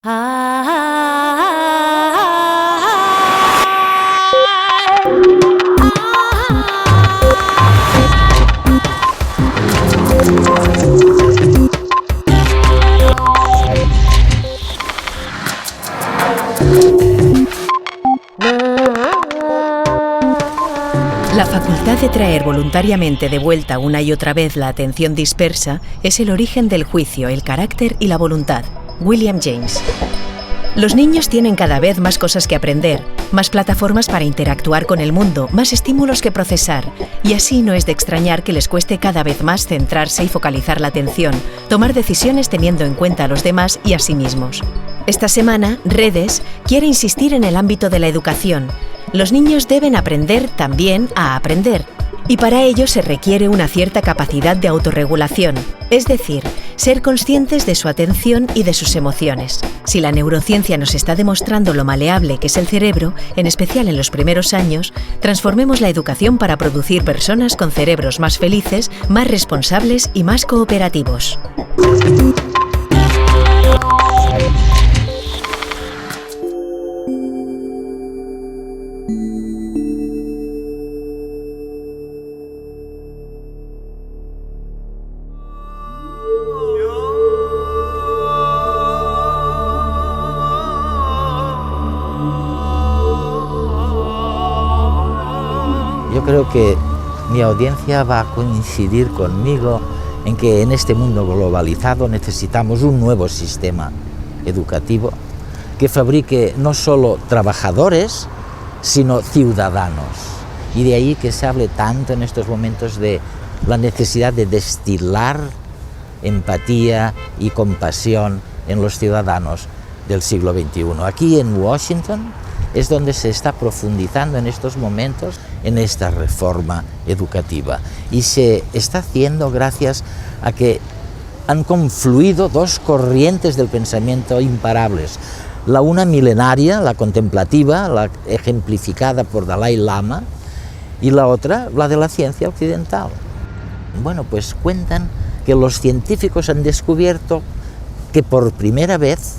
La facultad de traer voluntariamente de vuelta una y otra vez la atención dispersa es el origen del juicio, el carácter y la voluntad. William James. Los niños tienen cada vez más cosas que aprender, más plataformas para interactuar con el mundo, más estímulos que procesar, y así no es de extrañar que les cueste cada vez más centrarse y focalizar la atención, tomar decisiones teniendo en cuenta a los demás y a sí mismos. Esta semana, Redes quiere insistir en el ámbito de la educación. Los niños deben aprender también a aprender, y para ello se requiere una cierta capacidad de autorregulación, es decir, ser conscientes de su atención y de sus emociones. Si la neurociencia nos está demostrando lo maleable que es el cerebro, en especial en los primeros años, transformemos la educación para producir personas con cerebros más felices, más responsables y más cooperativos. Yo creo que mi audiencia va a coincidir conmigo en que en este mundo globalizado necesitamos un nuevo sistema educativo que fabrique no solo trabajadores, sino ciudadanos. Y de ahí que se hable tanto en estos momentos de la necesidad de destilar empatía y compasión en los ciudadanos del siglo XXI. Aquí en Washington es donde se está profundizando en estos momentos en esta reforma educativa, y se está haciendo gracias a que han confluido dos corrientes del pensamiento imparables, la una milenaria, la contemplativa, la ejemplificada por Dalai Lama, y la otra, la de la ciencia occidental. Bueno, pues cuentan que los científicos han descubierto que por primera vez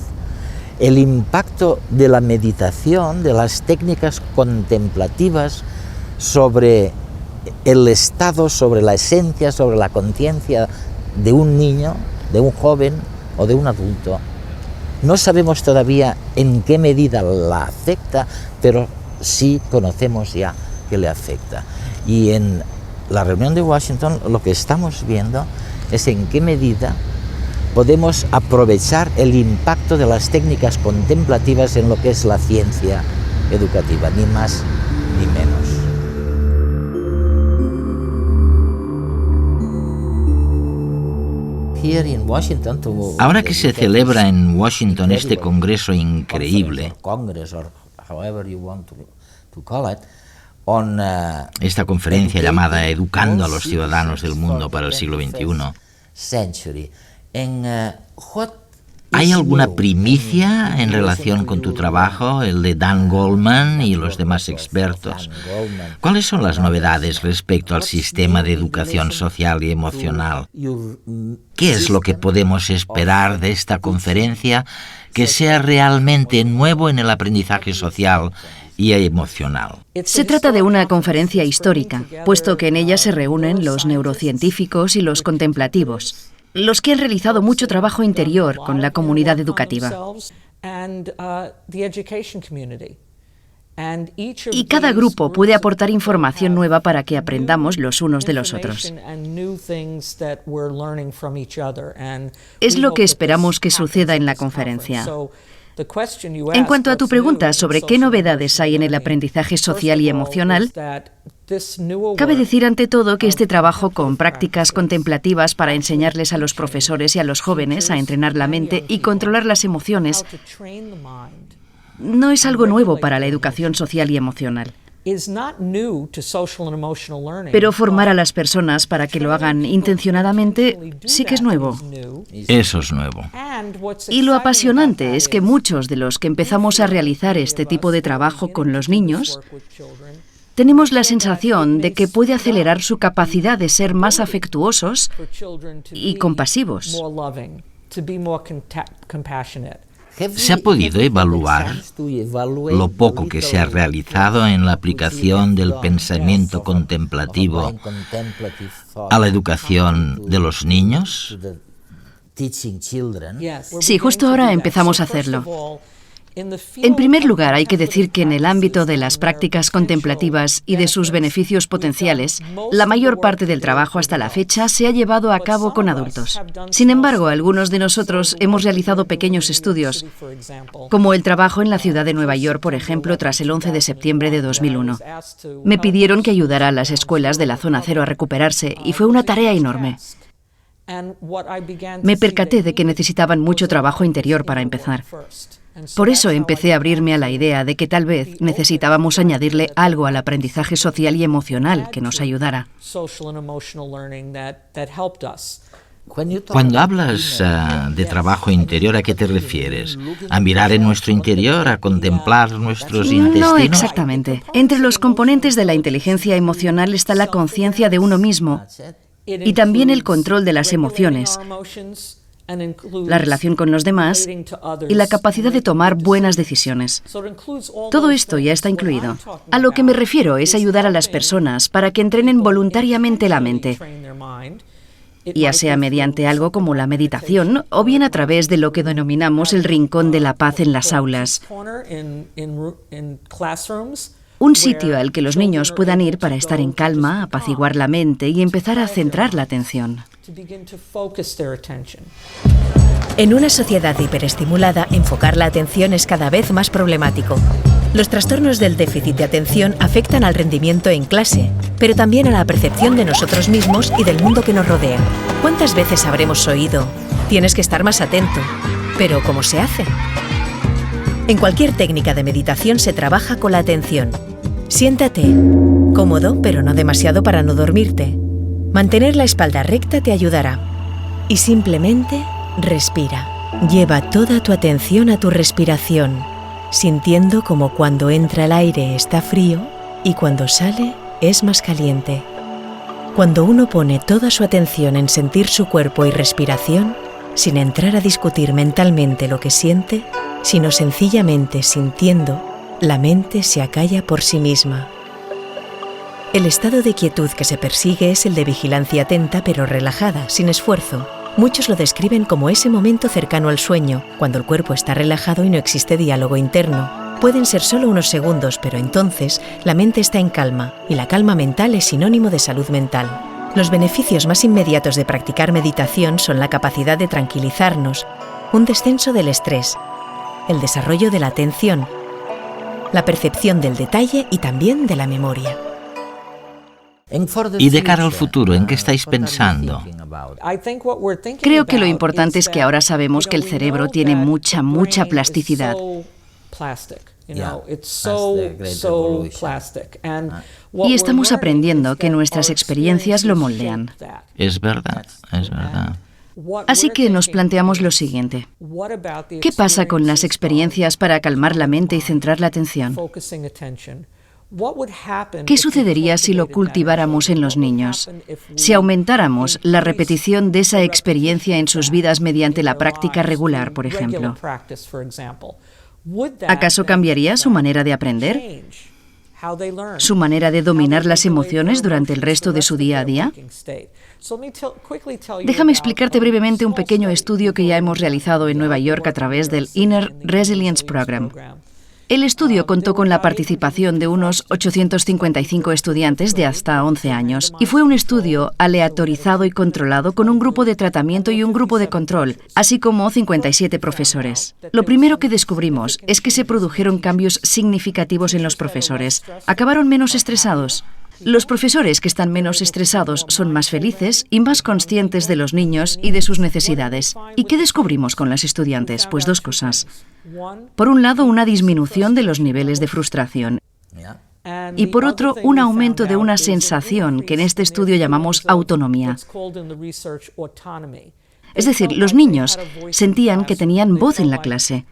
el impacto de la meditación, de las técnicas contemplativas sobre el estado, sobre la esencia, sobre la conciencia de un niño, de un joven o de un adulto. No sabemos todavía en qué medida la afecta, pero sí conocemos ya que le afecta. Y en la reunión de Washington lo que estamos viendo es en qué medida podemos aprovechar el impacto de las técnicas contemplativas en lo que es la ciencia educativa, ni más ni menos. Ahora que se celebra en Washington este congreso increíble, esta conferencia llamada Educando a los ciudadanos del mundo para el siglo XXI, ¿hay alguna primicia en relación con tu trabajo, el de Dan Goleman y los demás expertos? ¿Cuáles son las novedades respecto al sistema de educación social y emocional? ¿Qué es lo que podemos esperar de esta conferencia que sea realmente nuevo en el aprendizaje social y emocional? Se trata de una conferencia histórica, puesto que en ella se reúnen los neurocientíficos y los contemplativos, los que han realizado mucho trabajo interior con la comunidad educativa. Y cada grupo puede aportar información nueva para que aprendamos los unos de los otros. Es lo que esperamos que suceda en la conferencia. En cuanto a tu pregunta sobre qué novedades hay en el aprendizaje social y emocional, cabe decir ante todo que este trabajo con prácticas contemplativas para enseñarles a los profesores y a los jóvenes a entrenar la mente y controlar las emociones no es algo nuevo para la educación social y emocional. Pero formar a las personas para que lo hagan intencionadamente sí que es nuevo. Eso es nuevo. Y lo apasionante es que muchos de los que empezamos a realizar este tipo de trabajo con los niños tenemos la sensación de que puede acelerar su capacidad de ser más afectuosos y compasivos. ¿Se ha podido evaluar lo poco que se ha realizado en la aplicación del pensamiento contemplativo a la educación de los niños? Sí, justo ahora empezamos a hacerlo. En primer lugar, hay que decir que en el ámbito de las prácticas contemplativas y de sus beneficios potenciales, la mayor parte del trabajo hasta la fecha se ha llevado a cabo con adultos. Sin embargo, algunos de nosotros hemos realizado pequeños estudios, como el trabajo en la ciudad de Nueva York, por ejemplo, tras el 11 de septiembre de 2001. Me pidieron que ayudara a las escuelas de la zona cero a recuperarse y fue una tarea enorme. Me percaté de que necesitaban mucho trabajo interior para empezar. Por eso empecé a abrirme a la idea de que tal vez necesitábamos añadirle algo al aprendizaje social y emocional que nos ayudara. Cuando hablas de trabajo interior, ¿a qué te refieres? ¿A mirar en nuestro interior, a contemplar nuestros intestinos? No exactamente. Entre los componentes de la inteligencia emocional está la conciencia de uno mismo y también el control de las emociones, la relación con los demás y la capacidad de tomar buenas decisiones. Todo esto ya está incluido. A lo que me refiero es ayudar a las personas para que entrenen voluntariamente la mente, ya sea mediante algo como la meditación o bien a través de lo que denominamos el rincón de la paz en las aulas. Un sitio al que los niños puedan ir para estar en calma, apaciguar la mente y empezar a centrar la atención. En una sociedad hiperestimulada, enfocar la atención es cada vez más problemático. Los trastornos del déficit de atención afectan al rendimiento en clase, pero también a la percepción de nosotros mismos y del mundo que nos rodea. ¿Cuántas veces habremos oído? Tienes que estar más atento. Pero ¿cómo se hace? En cualquier técnica de meditación se trabaja con la atención. Siéntate, cómodo, pero no demasiado para no dormirte. Mantener la espalda recta te ayudará. Y simplemente respira. Lleva toda tu atención a tu respiración, sintiendo como cuando entra el aire está frío y cuando sale es más caliente. Cuando uno pone toda su atención en sentir su cuerpo y respiración, sin entrar a discutir mentalmente lo que siente, sino sencillamente sintiendo, la mente se acalla por sí misma. El estado de quietud que se persigue es el de vigilancia atenta pero relajada, sin esfuerzo. Muchos lo describen como ese momento cercano al sueño, cuando el cuerpo está relajado y no existe diálogo interno. Pueden ser solo unos segundos, pero entonces la mente está en calma, y la calma mental es sinónimo de salud mental. Los beneficios más inmediatos de practicar meditación son la capacidad de tranquilizarnos, un descenso del estrés, el desarrollo de la atención, la percepción del detalle y también de la memoria. Y de cara al futuro, ¿en qué estáis pensando? Creo que lo importante es que ahora sabemos que el cerebro tiene mucha plasticidad. Y estamos aprendiendo que nuestras experiencias lo moldean. Es verdad, es verdad. Así que nos planteamos lo siguiente. ¿Qué pasa con las experiencias para calmar la mente y centrar la atención? ¿Qué sucedería si lo cultiváramos en los niños? Si aumentáramos la repetición de esa experiencia en sus vidas mediante la práctica regular, por ejemplo. ¿Acaso cambiaría su manera de aprender? ¿Su manera de dominar las emociones durante el resto de su día a día? Déjame explicarte brevemente un pequeño estudio que ya hemos realizado en Nueva York a través del Inner Resilience Program. El estudio contó con la participación de unos 855 estudiantes de hasta 11 años y fue un estudio aleatorizado y controlado con un grupo de tratamiento y un grupo de control, así como 57 profesores. Lo primero que descubrimos es que se produjeron cambios significativos en los profesores. Acabaron menos estresados. Los profesores que están menos estresados son más felices y más conscientes de los niños y de sus necesidades. ¿Y qué descubrimos con las estudiantes? Pues dos cosas. Por un lado, una disminución de los niveles de frustración. Y por otro, un aumento de una sensación que en este estudio llamamos autonomía. Es decir, los niños sentían que tenían voz en la clase,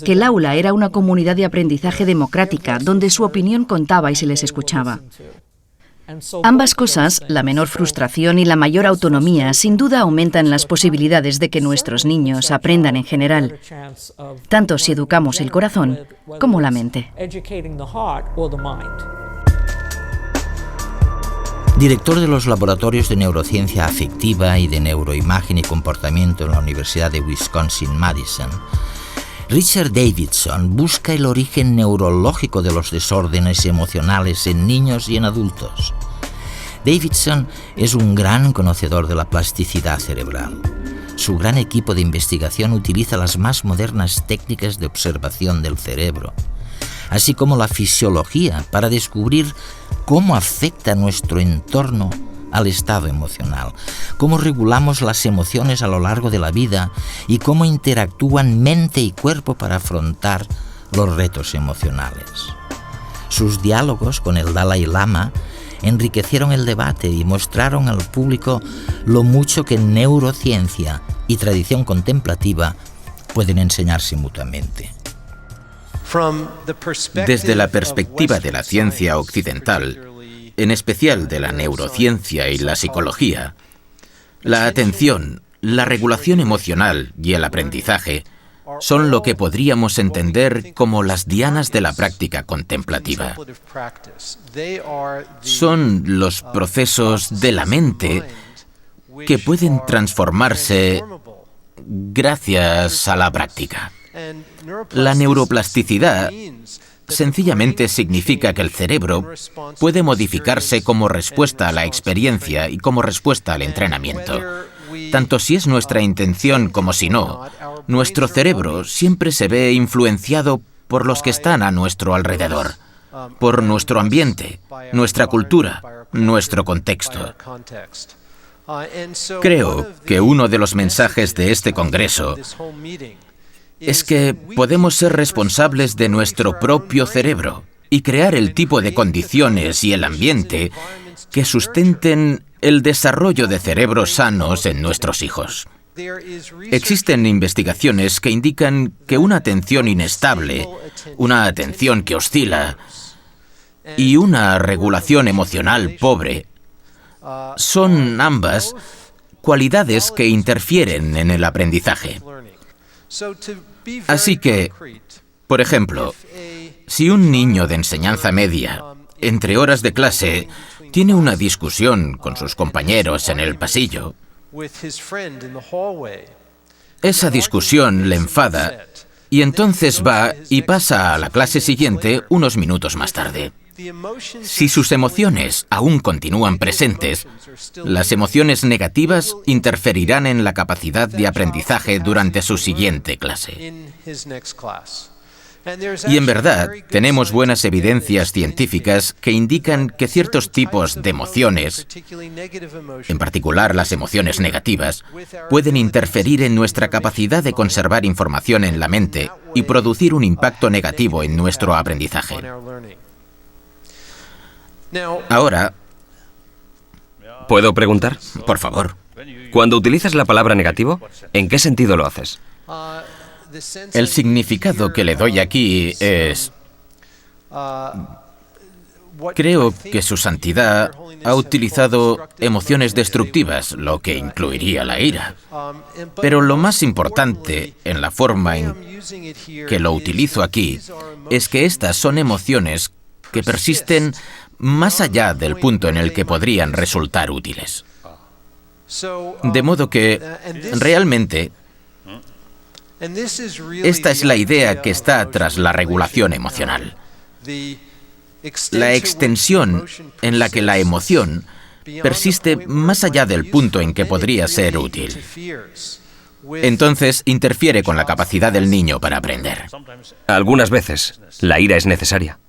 que el aula era una comunidad de aprendizaje democrática donde su opinión contaba y se les escuchaba. Ambas cosas, la menor frustración y la mayor autonomía, sin duda aumentan las posibilidades de que nuestros niños aprendan en general, tanto si educamos el corazón como la mente. Director de los laboratorios de neurociencia afectiva y de neuroimagen y comportamiento en la Universidad de Wisconsin-Madison, Richard Davidson busca el origen neurológico de los desórdenes emocionales en niños y en adultos. Davidson es un gran conocedor de la plasticidad cerebral. Su gran equipo de investigación utiliza las más modernas técnicas de observación del cerebro, así como la fisiología, para descubrir cómo afecta nuestro entorno al estado emocional, cómo regulamos las emociones a lo largo de la vida y cómo interactúan mente y cuerpo para afrontar los retos emocionales. Sus diálogos con el Dalai Lama enriquecieron el debate y mostraron al público lo mucho que neurociencia y tradición contemplativa pueden enseñarse mutuamente. Desde la perspectiva de la ciencia occidental, en especial de la neurociencia y la psicología, la atención, la regulación emocional y el aprendizaje son lo que podríamos entender como las dianas de la práctica contemplativa. Son los procesos de la mente que pueden transformarse gracias a la práctica. La neuroplasticidad sencillamente significa que el cerebro puede modificarse como respuesta a la experiencia y como respuesta al entrenamiento. Tanto si es nuestra intención como si no, nuestro cerebro siempre se ve influenciado por los que están a nuestro alrededor, por nuestro ambiente, nuestra cultura, nuestro contexto. Creo que uno de los mensajes de este congreso es que podemos ser responsables de nuestro propio cerebro y crear el tipo de condiciones y el ambiente que sustenten el desarrollo de cerebros sanos en nuestros hijos. Existen investigaciones que indican que una atención inestable, una atención que oscila y una regulación emocional pobre son ambas cualidades que interfieren en el aprendizaje. Así que, por ejemplo, si un niño de enseñanza media, entre horas de clase, tiene una discusión con sus compañeros en el pasillo, esa discusión le enfada y entonces va y pasa a la clase siguiente unos minutos más tarde. Si sus emociones aún continúan presentes, las emociones negativas interferirán en la capacidad de aprendizaje durante su siguiente clase. Y en verdad, tenemos buenas evidencias científicas que indican que ciertos tipos de emociones, en particular las emociones negativas, pueden interferir en nuestra capacidad de conservar información en la mente y producir un impacto negativo en nuestro aprendizaje. Ahora, ¿puedo preguntar? por favor, Cuando utilizas la palabra negativo, ¿en qué sentido lo haces? el significado que le doy aquí es... Creo que su santidad ha utilizado emociones destructivas, lo que incluiría la ira. Pero lo más importante en la forma en que lo utilizo aquí es que estas son emociones que persisten más allá del punto en el que podrían resultar útiles. De modo que, realmente, esta es la idea que está tras la regulación emocional. La extensión en la que la emoción persiste más allá del punto en que podría ser útil. Entonces, interfiere con la capacidad del niño para aprender. Algunas veces, la ira es necesaria.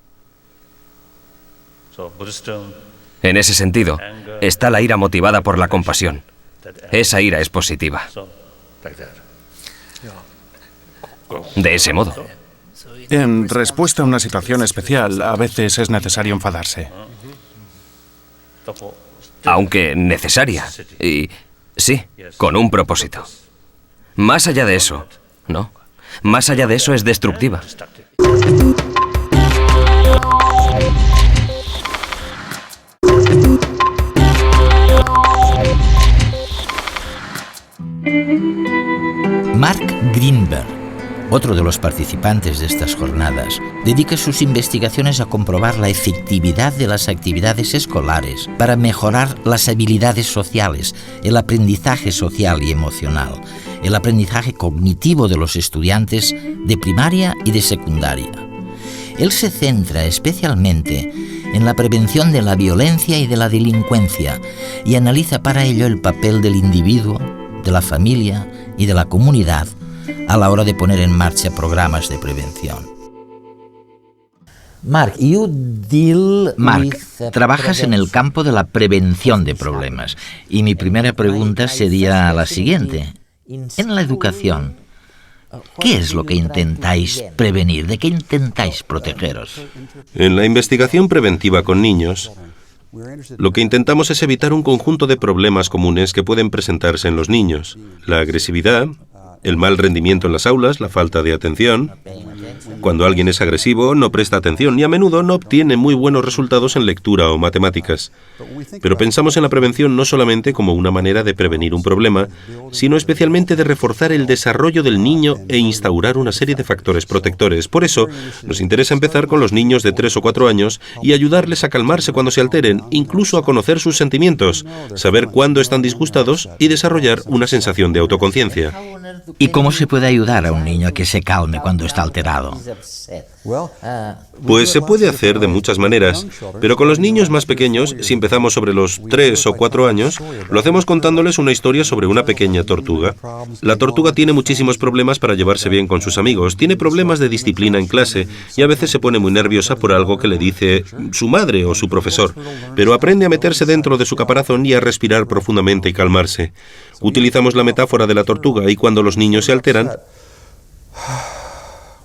En ese sentido, está la ira motivada por la compasión. Esa ira es positiva. De ese modo. En respuesta a una situación especial, a veces es necesario enfadarse. Aunque necesaria. Y sí, con un propósito. Más allá de eso, no. Más allá de eso es destructiva. Mark Greenberg, otro de los participantes de estas jornadas, dedica sus investigaciones a comprobar la efectividad de las actividades escolares para mejorar las habilidades sociales, el aprendizaje social y emocional, el aprendizaje cognitivo de los estudiantes de primaria y de secundaria. Él se centra especialmente en la prevención de la violencia y de la delincuencia y analiza para ello el papel del individuo, de la familia y de la comunidad a la hora de poner en marcha programas de prevención. Mark, trabajas en el campo de la prevención de problemas y mi primera pregunta sería la siguiente. En la educación, ¿qué es lo que intentáis prevenir? ¿De qué intentáis protegeros? En la investigación preventiva con niños, lo que intentamos es evitar un conjunto de problemas comunes que pueden presentarse en los niños. La agresividad, el mal rendimiento en las aulas, la falta de atención. Cuando alguien es agresivo, no presta atención y a menudo no obtiene muy buenos resultados en lectura o matemáticas. Pero pensamos en la prevención no solamente como una manera de prevenir un problema, sino especialmente de reforzar el desarrollo del niño e instaurar una serie de factores protectores. Por eso, nos interesa empezar con los niños de 3 o 4 años y ayudarles a calmarse cuando se alteren, incluso a conocer sus sentimientos, saber cuándo están disgustados y desarrollar una sensación de autoconciencia. ¿Y cómo se puede ayudar a un niño a que se calme cuando está alterado? Pues se puede hacer de muchas maneras, pero con los niños más pequeños, si empezamos sobre los 3 o 4 años, lo hacemos contándoles una historia sobre una pequeña tortuga. La tortuga tiene muchísimos problemas para llevarse bien con sus amigos, tiene problemas de disciplina en clase y a veces se pone muy nerviosa por algo que le dice su madre o su profesor, pero aprende a meterse dentro de su caparazón y a respirar profundamente y calmarse. Utilizamos la metáfora de la tortuga y cuando los niños se alteran,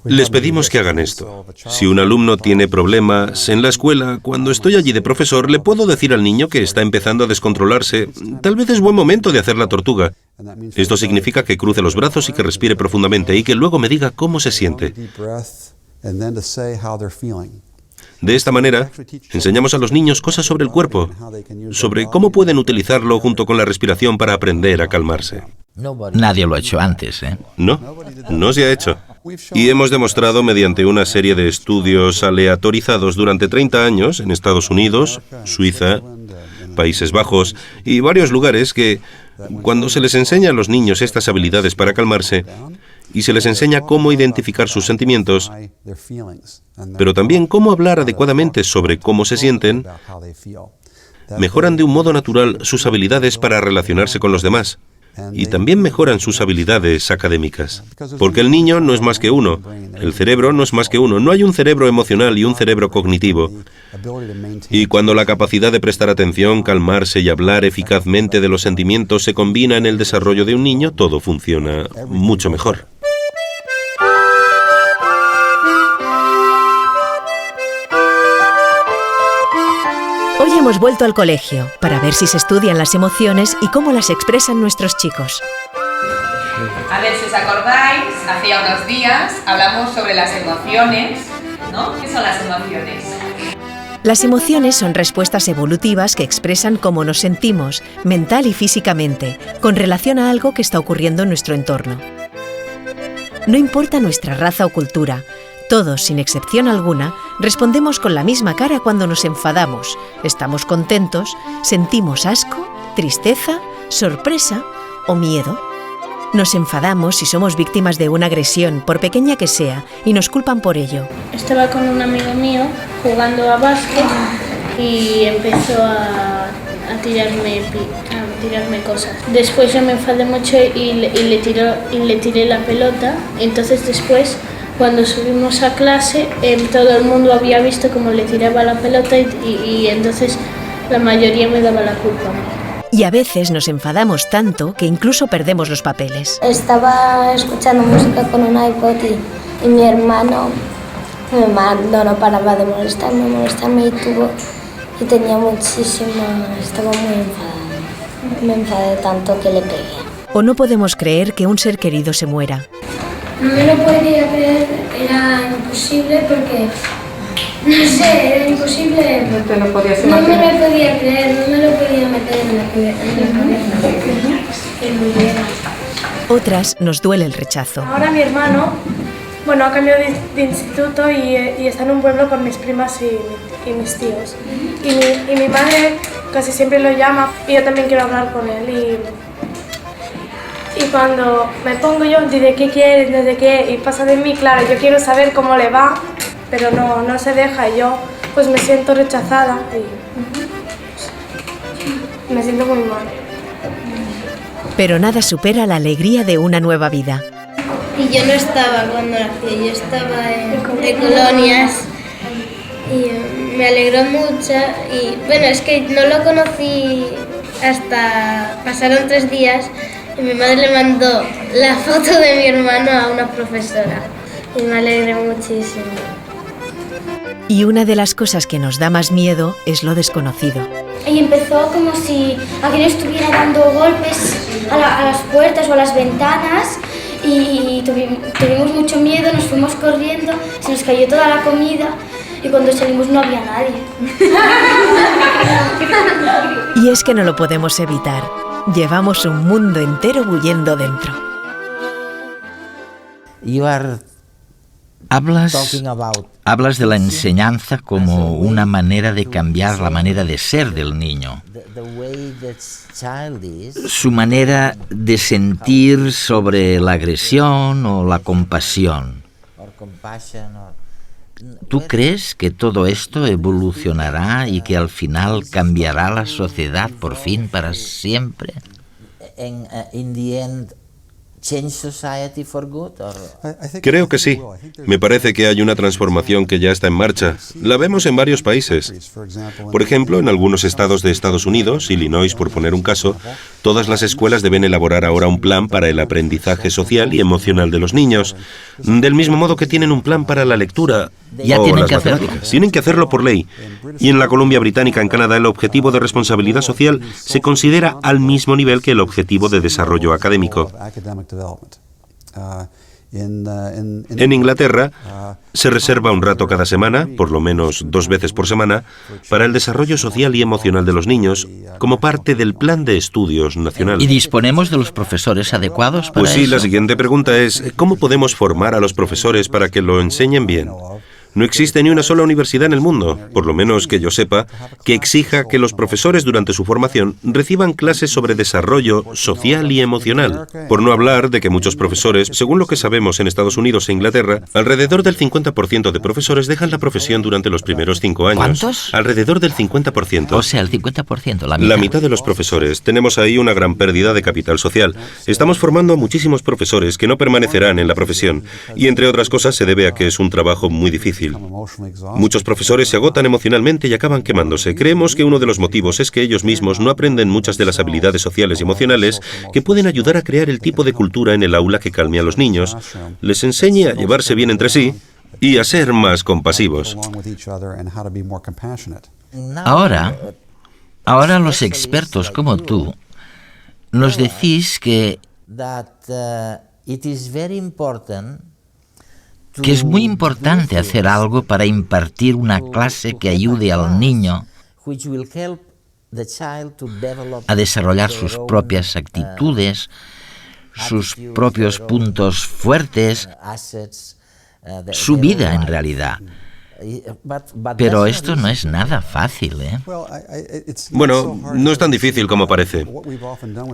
les pedimos que hagan esto. Si un alumno tiene problemas en la escuela, cuando estoy allí de profesor, le puedo decir al niño que está empezando a descontrolarse, tal vez es buen momento de hacer la tortuga. Esto significa que cruce los brazos y que respire profundamente y que luego me diga cómo se siente. De esta manera, enseñamos a los niños cosas sobre el cuerpo, sobre cómo pueden utilizarlo junto con la respiración para aprender a calmarse. Nadie lo ha hecho antes, ¿eh? No se ha hecho. Y hemos demostrado mediante una serie de estudios aleatorizados durante 30 años en Estados Unidos, Suiza, Países Bajos y varios lugares que, cuando se les enseña a los niños estas habilidades para calmarse, y se les enseña cómo identificar sus sentimientos, pero también cómo hablar adecuadamente sobre cómo se sienten, mejoran de un modo natural sus habilidades para relacionarse con los demás. Y también mejoran sus habilidades académicas. Porque el niño no es más que uno, el cerebro no es más que uno, no hay un cerebro emocional y un cerebro cognitivo. Y cuando la capacidad de prestar atención, calmarse y hablar eficazmente de los sentimientos se combina en el desarrollo de un niño, todo funciona mucho mejor. Hoy hemos vuelto al colegio para ver si se estudian las emociones y cómo las expresan nuestros chicos. A ver si os acordáis, hacía unos días hablamos sobre las emociones, ¿no? ¿Qué son las emociones? Las emociones son respuestas evolutivas que expresan cómo nos sentimos, mental y físicamente, con relación a algo que está ocurriendo en nuestro entorno. No importa nuestra raza o cultura, todos, sin excepción alguna, respondemos con la misma cara cuando nos enfadamos, estamos contentos, sentimos asco, tristeza, sorpresa o miedo. Nos enfadamos si somos víctimas de una agresión, por pequeña que sea, y nos culpan por ello. Estaba con un amigo mío jugando a básquet y empezó a tirarme cosas. Después yo me enfadé mucho y le tiré la pelota. Entonces después, cuando subimos a clase, todo el mundo había visto cómo le tiraba la pelota y entonces la mayoría me daba la culpa a mí. Y a veces nos enfadamos tanto que incluso perdemos los papeles. Estaba escuchando música con un iPod y mi hermano no paraba de molestarme y tenía estaba muy enfadada. Me enfadé tanto que le pegué. O no podemos creer que un ser querido se muera. No me lo podía creer, era imposible porque, no sé, era imposible. No te lo podías imaginar. No me lo podía creer, no me lo podía meter en la cabeza que muriera. Otras nos duele el rechazo. Ahora mi hermano, ha cambiado de instituto y está en un pueblo con mis primas y mis tíos. Y mi madre casi siempre lo llama y yo también quiero hablar con él. Y cuando me pongo yo, dice, ¿qué quieres? No sé qué, y pasa de mí, claro, yo quiero saber cómo le va, pero no se deja y yo pues me siento rechazada y me siento muy mal. Pero nada supera la alegría de una nueva vida. Y yo no estaba cuando nací, yo estaba en colonias y me alegró mucho y bueno, es que no lo conocí hasta pasaron 3 días y mi madre le mandó la foto de mi hermano a una profesora y me alegré muchísimo. Y una de las cosas que nos da más miedo es lo desconocido. Y empezó como si alguien estuviera dando golpes a las puertas o a las ventanas y tuvimos mucho miedo, nos fuimos corriendo, se nos cayó toda la comida y cuando salimos no había nadie. Y es que no lo podemos evitar. Llevamos un mundo entero bullendo dentro. Hablas de la enseñanza como una manera de cambiar la manera de ser del niño. Su manera de sentir sobre la agresión o la compasión. ¿Tú crees que todo esto evolucionará y que al final cambiará la sociedad por fin para siempre? Creo que sí. Me parece que hay una transformación que ya está en marcha. La vemos en varios países. Por ejemplo, en algunos estados de Estados Unidos, Illinois por poner un caso, todas las escuelas deben elaborar ahora un plan para el aprendizaje social y emocional de los niños. Del mismo modo que tienen un plan para la lectura o las matemáticas. Tienen que hacerlo por ley. Y en la Columbia Británica, en Canadá, el objetivo de responsabilidad social se considera al mismo nivel que el objetivo de desarrollo académico. En Inglaterra, se reserva un rato cada semana, por lo menos 2 veces por semana, para el desarrollo social y emocional de los niños, como parte del plan de estudios nacional. ¿Y disponemos de los profesores adecuados para eso? Pues sí, la siguiente pregunta es, ¿cómo podemos formar a los profesores para que lo enseñen bien? No existe ni una sola universidad en el mundo, por lo menos que yo sepa, que exija que los profesores durante su formación reciban clases sobre desarrollo social y emocional. Por no hablar de que muchos profesores, según lo que sabemos en Estados Unidos e Inglaterra, alrededor del 50% de profesores dejan la profesión durante los primeros 5 años. ¿Cuántos? Alrededor del 50%. O sea, el 50%, la mitad. La mitad de los profesores. Tenemos ahí una gran pérdida de capital social. Estamos formando a muchísimos profesores que no permanecerán en la profesión, y entre otras cosas se debe a que es un trabajo muy difícil. Muchos profesores se agotan emocionalmente y acaban quemándose. Creemos que uno de los motivos es que ellos mismos no aprenden muchas de las habilidades sociales y emocionales que pueden ayudar a crear el tipo de cultura en el aula que calme a los niños, les enseñe a llevarse bien entre sí y a ser más compasivos. Ahora los expertos como tú nos decís que es muy importante hacer algo para impartir una clase que ayude al niño a desarrollar sus propias actitudes, sus propios puntos fuertes, su vida en realidad. Pero esto no es nada fácil, ¿eh? Bueno, no es tan difícil como parece.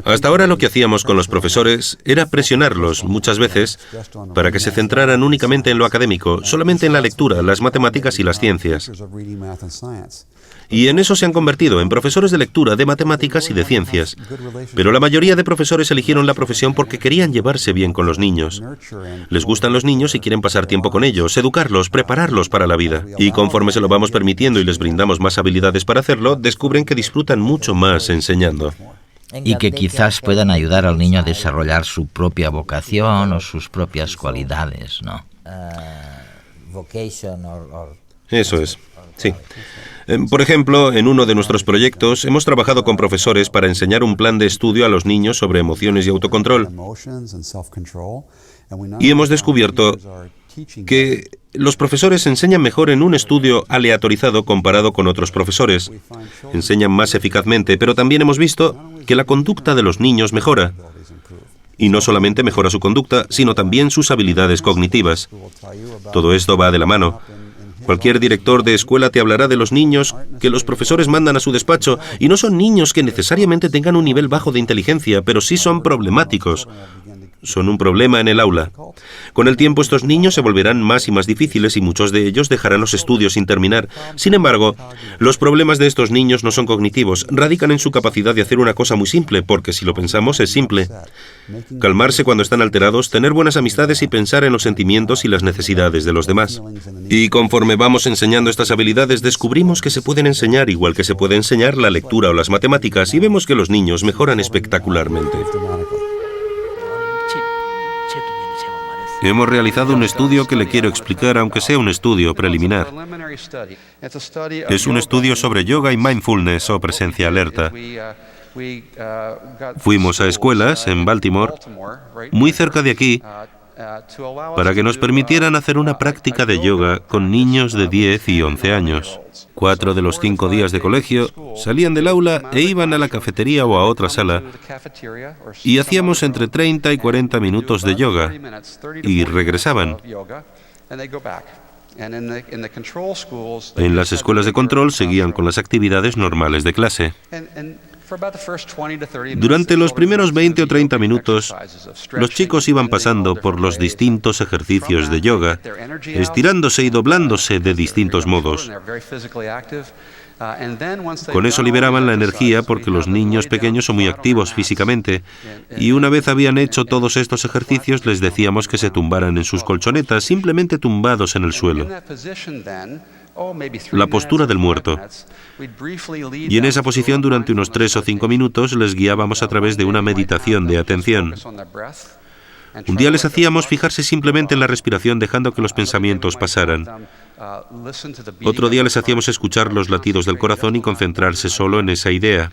Hasta ahora lo que hacíamos con los profesores era presionarlos muchas veces para que se centraran únicamente en lo académico, solamente en la lectura, las matemáticas y las ciencias. Y en eso se han convertido, en profesores de lectura, de matemáticas y de ciencias. Pero la mayoría de profesores eligieron la profesión porque querían llevarse bien con los niños. Les gustan los niños y quieren pasar tiempo con ellos, educarlos, prepararlos para la vida. Y conforme se lo vamos permitiendo y les brindamos más habilidades para hacerlo, descubren que disfrutan mucho más enseñando. Y que quizás puedan ayudar al niño a desarrollar su propia vocación o sus propias cualidades, ¿no? Eso es, sí. Por ejemplo, en uno de nuestros proyectos hemos trabajado con profesores para enseñar un plan de estudio a los niños sobre emociones y autocontrol. Y hemos descubierto que los profesores enseñan mejor en un estudio aleatorizado comparado con otros profesores. Enseñan más eficazmente, pero también hemos visto que la conducta de los niños mejora. Y no solamente mejora su conducta, sino también sus habilidades cognitivas. Todo esto va de la mano. Cualquier director de escuela te hablará de los niños que los profesores mandan a su despacho, y no son niños que necesariamente tengan un nivel bajo de inteligencia, pero sí son problemáticos. Son un problema en el aula. Con el tiempo estos niños se volverán más y más difíciles y muchos de ellos dejarán los estudios sin terminar. Sin embargo, los problemas de estos niños no son cognitivos, radican en su capacidad de hacer una cosa muy simple, porque si lo pensamos es simple. Calmarse cuando están alterados, tener buenas amistades y pensar en los sentimientos y las necesidades de los demás. Y conforme vamos enseñando estas habilidades, descubrimos que se pueden enseñar igual que se puede enseñar la lectura o las matemáticas, y vemos que los niños mejoran espectacularmente. Hemos realizado un estudio que le quiero explicar, aunque sea un estudio preliminar. Es un estudio sobre yoga y mindfulness o presencia alerta. Fuimos a escuelas en Baltimore, muy cerca de aquí, para que nos permitieran hacer una práctica de yoga con niños de 10 y 11 años. 4 de los 5 días de colegio salían del aula e iban a la cafetería o a otra sala y hacíamos entre 30 y 40 minutos de yoga y regresaban. En las escuelas de control seguían con las actividades normales de clase. Durante los primeros 20 o 30 minutos, los chicos iban pasando por los distintos ejercicios de yoga, estirándose y doblándose de distintos modos. Con eso liberaban la energía porque los niños pequeños son muy activos físicamente, y una vez habían hecho todos estos ejercicios les decíamos que se tumbaran en sus colchonetas, simplemente tumbados en el suelo. La postura del muerto. Y en esa posición durante unos 3 o 5 minutos les guiábamos a través de una meditación de atención. Un día les hacíamos fijarse simplemente en la respiración dejando que los pensamientos pasaran. Otro día les hacíamos escuchar los latidos del corazón y concentrarse solo en esa idea.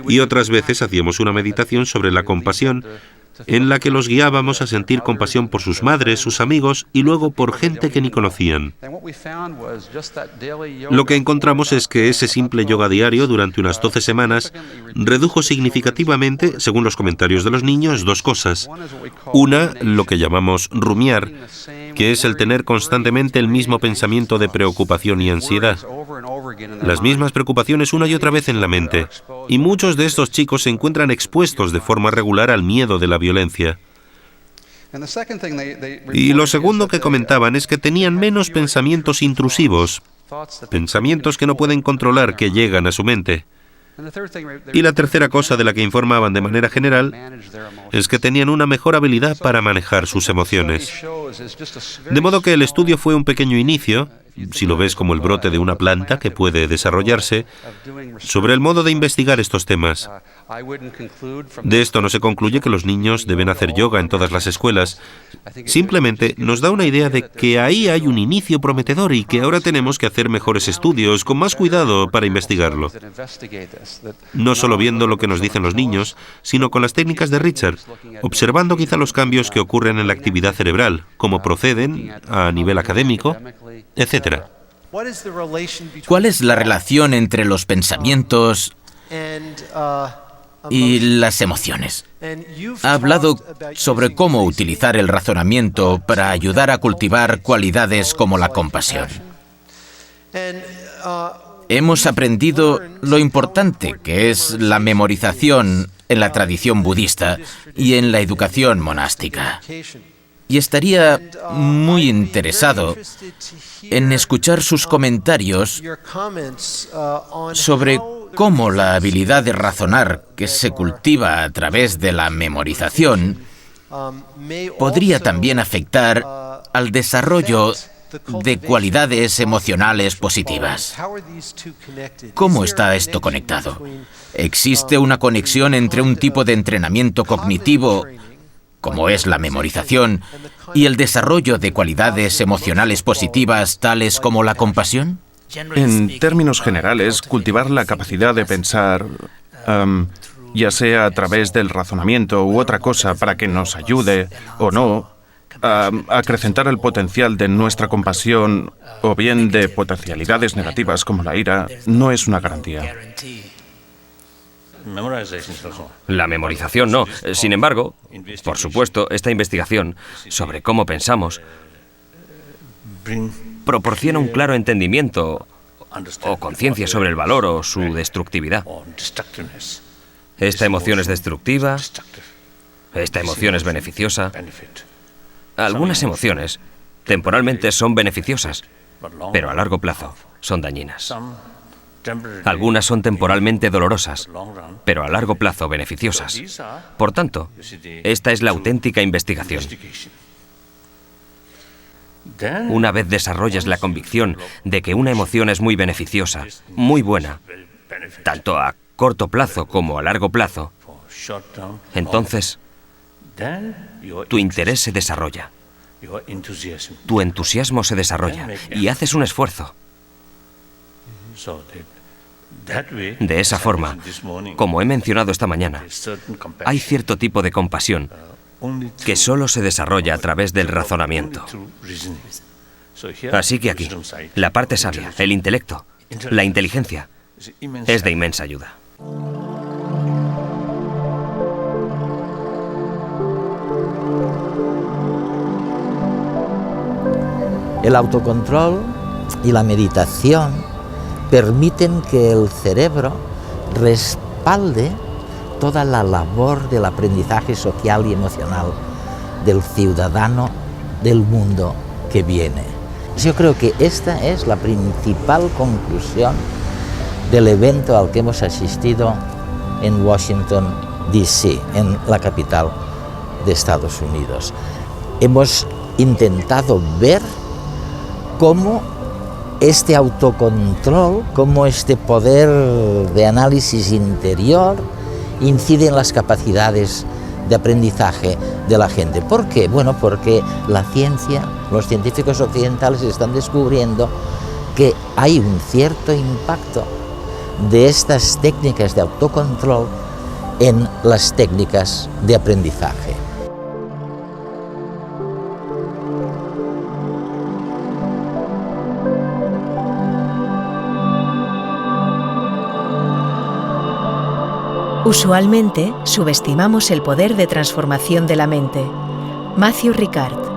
Y otras veces hacíamos una meditación sobre la compasión, en la que los guiábamos a sentir compasión por sus madres, sus amigos y luego por gente que ni conocían. Lo que encontramos es que ese simple yoga diario durante unas 12 semanas redujo significativamente, según los comentarios de los niños, 2 cosas. Una, lo que llamamos rumiar, que es el tener constantemente el mismo pensamiento de preocupación y ansiedad. Las mismas preocupaciones una y otra vez en la mente. Y muchos de estos chicos se encuentran expuestos de forma regular al miedo de la violencia. Y lo segundo que comentaban es que tenían menos pensamientos intrusivos, pensamientos que no pueden controlar que llegan a su mente. Y la tercera cosa de la que informaban de manera general es que tenían una mejor habilidad para manejar sus emociones. De modo que el estudio fue un pequeño inicio, si lo ves como el brote de una planta que puede desarrollarse, sobre el modo de investigar estos temas. De esto no se concluye que los niños deben hacer yoga en todas las escuelas. Simplemente nos da una idea de que ahí hay un inicio prometedor y que ahora tenemos que hacer mejores estudios, con más cuidado para investigarlo. No solo viendo lo que nos dicen los niños, sino con las técnicas de Richard, observando quizá los cambios que ocurren en la actividad cerebral, cómo proceden a nivel académico, etc. ¿Cuál es la relación entre los pensamientos y las emociones? Ha hablado sobre cómo utilizar el razonamiento para ayudar a cultivar cualidades como la compasión. Hemos aprendido lo importante que es la memorización en la tradición budista y en la educación monástica. Y estaría muy interesado en escuchar sus comentarios sobre cómo la habilidad de razonar que se cultiva a través de la memorización podría también afectar al desarrollo de cualidades emocionales positivas. ¿Cómo está esto conectado? ¿Existe una conexión entre un tipo de entrenamiento cognitivo, como es la memorización, y el desarrollo de cualidades emocionales positivas tales como la compasión? En términos generales, cultivar la capacidad de pensar, ya sea a través del razonamiento u otra cosa para que nos ayude o no a acrecentar el potencial de nuestra compasión o bien de potencialidades negativas como la ira, no es una garantía. La memorización no. Sin embargo, por supuesto, esta investigación sobre cómo pensamos proporciona un claro entendimiento o conciencia sobre el valor o su destructividad. Esta emoción es destructiva, esta emoción es beneficiosa. Algunas emociones temporalmente son beneficiosas, pero a largo plazo son dañinas. Algunas son temporalmente dolorosas, pero a largo plazo beneficiosas. Por tanto, esta es la auténtica investigación. Una vez desarrollas la convicción de que una emoción es muy beneficiosa, muy buena, tanto a corto plazo como a largo plazo, entonces tu interés se desarrolla, tu entusiasmo se desarrolla y haces un esfuerzo. De esa forma, como he mencionado esta mañana, hay cierto tipo de compasión que solo se desarrolla a través del razonamiento. Así que aquí, la parte sabia, el intelecto, la inteligencia, es de inmensa ayuda. El autocontrol y la meditación permiten que el cerebro respalde toda la labor del aprendizaje social y emocional del ciudadano del mundo que viene. Yo creo que esta es la principal conclusión del evento al que hemos asistido en Washington, D.C., en la capital de Estados Unidos. Hemos intentado ver cómo este autocontrol, cómo este poder de análisis interior incide en las capacidades de aprendizaje de la gente. ¿Por qué? Bueno, porque la ciencia, los científicos occidentales están descubriendo que hay un cierto impacto de estas técnicas de autocontrol en las técnicas de aprendizaje. Usualmente subestimamos el poder de transformación de la mente. Matthew Ricard.